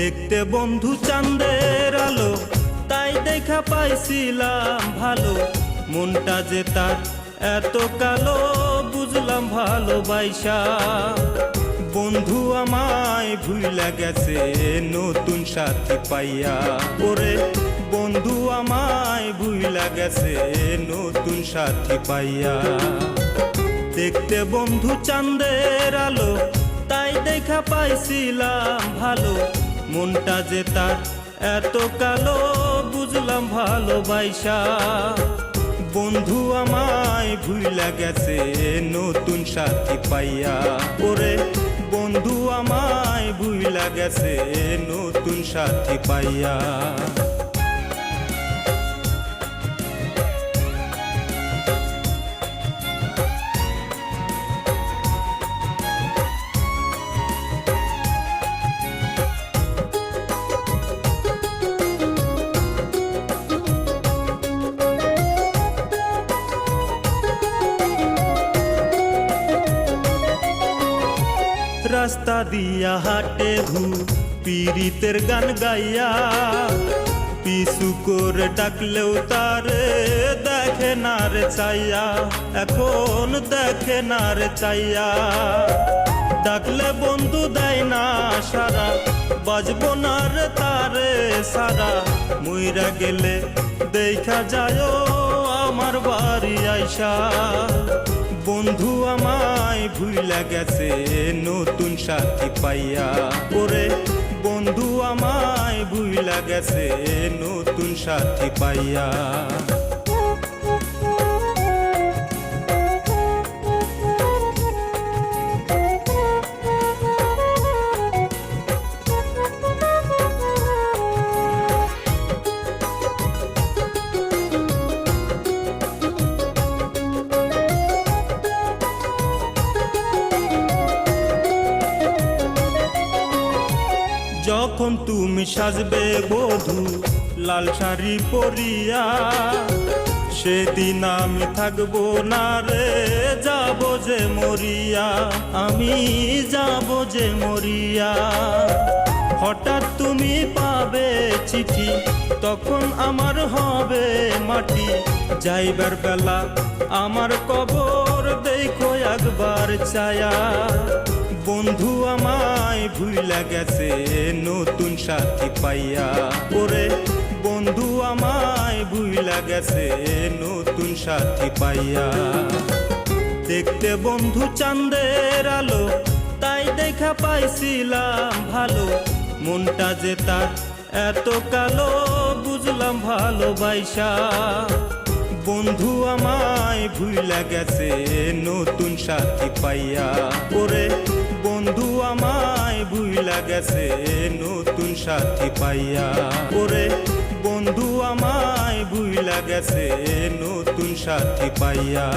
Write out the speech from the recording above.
দেখতে বন্ধু চাঁদের আলো, তাই দেখা পাইছিলাম ভালো। মনটা যে তার এত কালো, বুঝলাম ভালোবাসা। বন্ধু আমায় ভুইলা গেছে নতুন সাথী পাইয়া। ওরে বন্ধু আমায় ভুইলা গেছে নতুন সাথী পাইয়া। দেখতে বন্ধু চাঁদের আলো, তাই দেখা পাইছিলাম ভালো। মনটা যে তার এত কালো, বুঝলাম ভালোবাসা। বন্ধু আমায় ভুইলা গেছে নতুন সাথী পাইয়া। ওরে বন্ধু আমায় ভুইলা গেছে নতুন সাথী পাইয়া। রাস্তা দিয়া হাটে ধু পীড়িতের গান গাইয়া, পিছু করে ডাকলেও তারে দেখে না রে চাইয়া। এখন দেখে না রে চাইয়া। ডাকলে বন্ধু দেয় না সারা, বাজবো না রে তারে সারা। মইরা গেলে দেখা যায় আমার বাড়ি আইসা। বন্ধু আমায় ভুইলা গেছে নতুন সাথী পাইয়া। ওরে বন্ধু আমায় ভুইলা গেছে নতুন সাথী পাইয়া। যখন তুমি সাজবে বধূ লাল শাড়ি পরিয়া, সেদিন আমি থাকবো না রে, যাব যে মরিয়া। আমি যাব যে মরিয়া। হঠাৎ তুমি পাবে চিঠি, তখন আমার হবে মাটি। যাইবার বেলা আমার কবর দেখো একবার ছায়া। বন্ধু আমায় ভুইলা গেছে নতুন সাথী পাইয়া। ওরে বন্ধু আমায় ভুইলা গেছে নতুন সাথী পাইয়া। দেখতে বন্ধু চাঁদের আলো, তাই দেখা পাইছিলাম ভালো। মনটা যে তার এত কালো, বুঝলাম ভালোবাসা। বন্ধু আমায় ভুইলা গেছে নতুন সাথী পাইয়া। ওরে বন্ধু আমায় ভুইলা গেছে নতুন সাথী পাইয়া। ওরে বন্ধু আমায় ভুইলা গেছে নতুন সাথী পাইয়া।